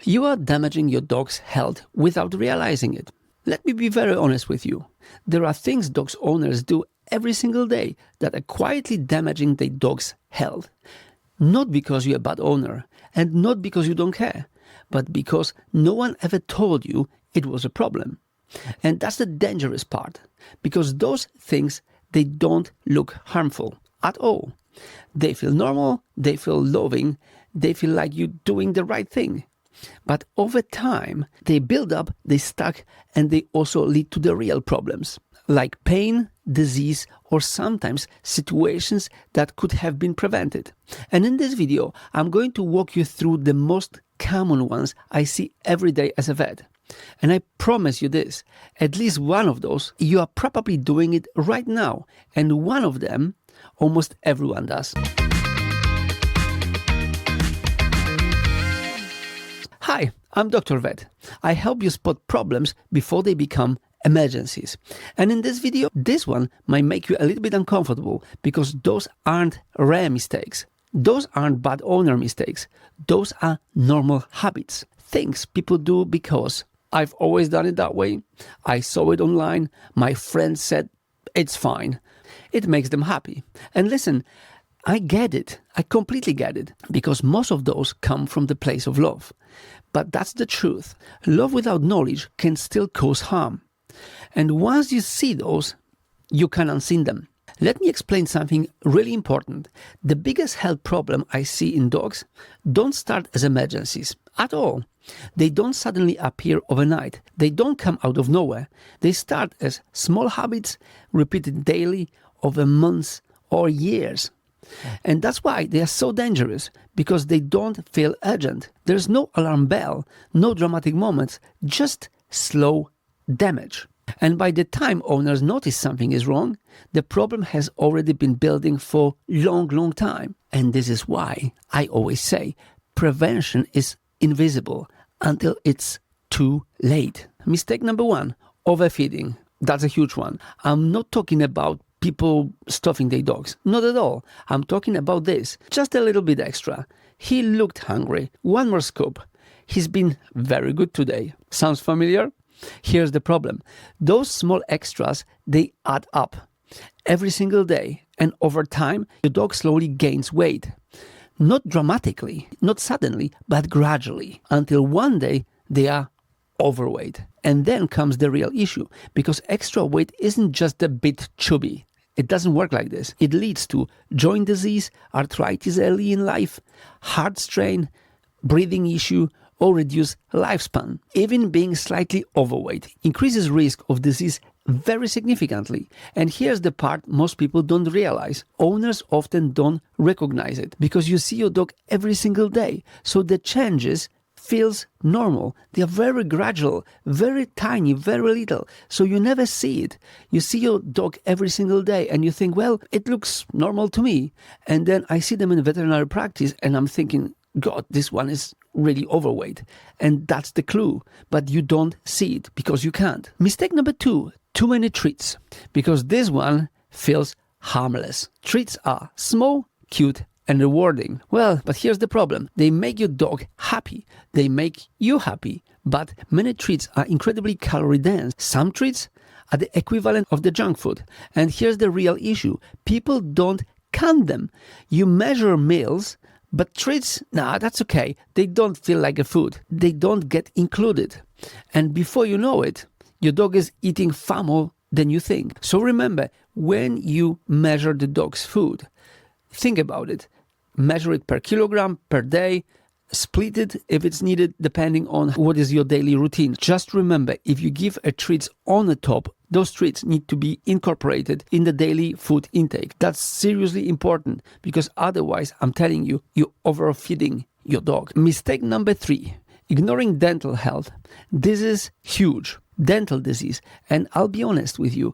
You are damaging your dog's health without realizing it. Let me be very honest with you. There are things dogs owners do every single day that are quietly damaging their dog's health. Not because you're a bad owner, and not because you don't care, but because no one ever told you it was a problem. And that's the dangerous part, because those things, they don't look harmful at all. They feel normal, they feel loving, they feel like you're doing the right thing. But over time, they build up, they stack, and they also lead to the real problems, like pain, disease, or sometimes situations that could have been prevented. And in this video, I'm going to walk you through the most common ones I see every day as a vet. And I promise you this, at least one of those, you are probably doing it right now, and one of them, almost everyone does. Hi, I'm DrVet. I help you spot problems before they become emergencies. And in this video, this one might make you a little bit uncomfortable because those aren't rare mistakes. Those aren't bad owner mistakes. Those are normal habits. Things people do because I've always done it that way. I saw it online. My friend said it's fine. It makes them happy. And listen, I get it. I completely get it, because most of those come from the place of love. But that's the truth. Love without knowledge can still cause harm. And once you see those, you can unsee them. Let me explain something really important. The biggest health problem I see in dogs don't start as emergencies at all. They don't suddenly appear overnight. They don't come out of nowhere. They start as small habits repeated daily over months or years. And that's why they are so dangerous, because they don't feel urgent. There's no alarm bell, no dramatic moments, just slow damage. And by the time owners notice something is wrong, the problem has already been building for a long time. And this is why I always say prevention is invisible until it's too late. Mistake number one, overfeeding. That's a huge one. I'm not talking about people stuffing their dogs. Not at all. I'm talking about this. Just a little bit extra. He looked hungry. One more scoop. He's been very good today. Sounds familiar? Here's the problem. Those small extras, they add up every single day. And over time, your dog slowly gains weight. Not dramatically, not suddenly, but gradually. Until one day, they are overweight. And then comes the real issue, because extra weight isn't just a bit chubby. It doesn't work like this. It leads to joint disease, arthritis early in life, heart strain, breathing issue, or reduced lifespan. Even being slightly overweight increases risk of disease very significantly. And here's the part most people don't realize. Owners often don't recognize it, because you see your dog every single day. So the changes feels normal. They are very gradual, very tiny, very little. So you never see it. You see your dog every single day and you think, well, it looks normal to me. And then I see them in veterinary practice and I'm thinking, God, this one is really overweight. And that's the clue. But you don't see it because you can't. Mistake number two, too many treats. Because this one feels harmless. Treats are small, cute, and rewarding. Well, but here's the problem. They make your dog happy. They make you happy. But many treats are incredibly calorie dense. Some treats are the equivalent of the junk food. And here's the real issue. People don't count them. You measure meals, but treats, nah, that's okay. They don't feel like a food. They don't get included. And before you know it, your dog is eating far more than you think. So remember, when you measure the dog's food, think about it. Measure it per kilogram, per day, split it if it's needed, depending on what is your daily routine. Just remember, if you give a treats on the top, those treats need to be incorporated in the daily food intake. That's seriously important, because otherwise, I'm telling you, you're overfeeding your dog. Mistake number three, ignoring dental health. This is huge. Dental disease. And I'll be honest with you,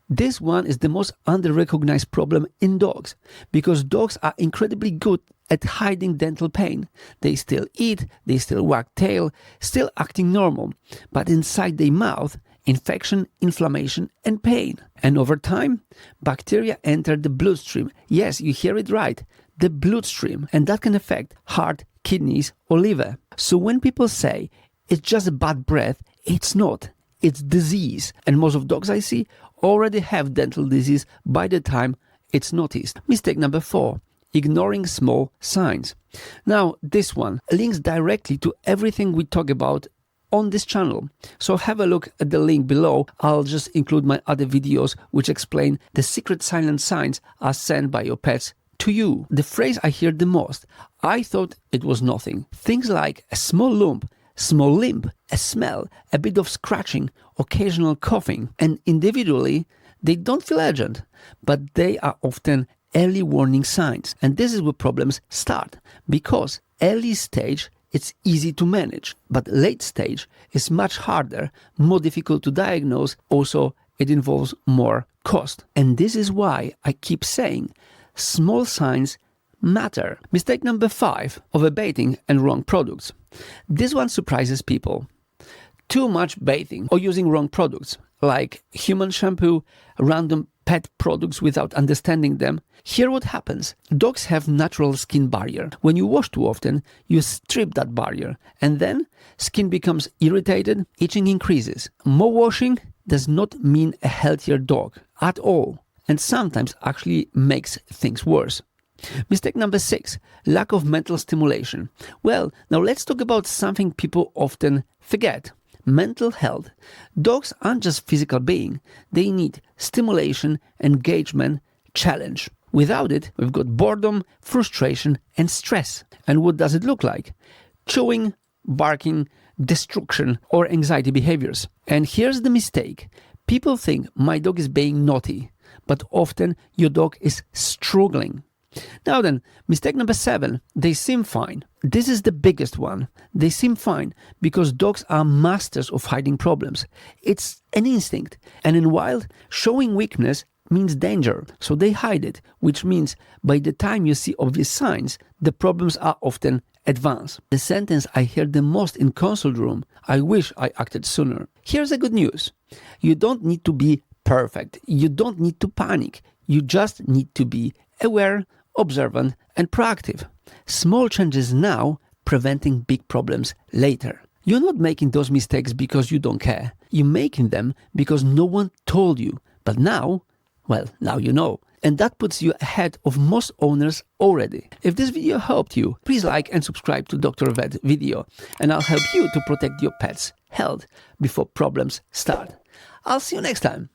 this one is the most under-recognized problem in dogs, because dogs are incredibly good at hiding dental pain. They still eat, they still wag tail, still acting normal, but inside their mouth, infection, inflammation, and pain. And over time, bacteria enter the bloodstream. Yes, you hear it right, the bloodstream, and that can affect heart, kidneys, or liver. So when people say it's just a bad breath, it's not. It's disease. And most of dogs I see already have dental disease by the time it's noticed. Mistake number 4, ignoring small signs. Now, this one links directly to everything we talk about on this channel. So have a look at the link below. I'll just include my other videos which explain the secret silent signs are sent by your pets to you. The phrase I hear the most, I thought it was nothing. Things like a small lump, small limp, a smell, a bit of scratching, occasional coughing, and individually they don't feel urgent, but they are often early warning signs. And this is where problems start, because early stage it's easy to manage, but late stage is much harder, more difficult to diagnose. Also, it involves more cost. And this is why I keep saying small signs matter. Mistake number 5, overbaiting and wrong products. This one surprises people. Too much bathing or using wrong products, like human shampoo, random pet products without understanding them. Here what happens. Dogs have natural skin barrier. When you wash too often, you strip that barrier, and then skin becomes irritated, itching increases. More washing does not mean a healthier dog at all, and sometimes actually makes things worse. Mistake number 6, lack of mental stimulation. Well, now let's talk about something people often forget. Mental health. Dogs aren't just physical beings. They need stimulation, engagement, challenge. Without it, we've got boredom, frustration, and stress. And what does it look like? Chewing, barking, destruction, or anxiety behaviors. And here's the mistake. People think my dog is being naughty, but often your dog is struggling. Now then, mistake number 7, they seem fine. This is the biggest one. They seem fine because dogs are masters of hiding problems. It's an instinct. And in wild, showing weakness means danger. So they hide it, which means by the time you see obvious signs, the problems are often advanced. The sentence I hear the most in consult room, I wish I acted sooner. Here's the good news. You don't need to be perfect. You don't need to panic. You just need to be aware, observant, and proactive. Small changes now, preventing big problems later. You're not making those mistakes because you don't care. You're making them because no one told you. But now, well, now you know. And that puts you ahead of most owners already. If this video helped you, please like and subscribe to DrVet video, and I'll help you to protect your pet's health before problems start. I'll see you next time.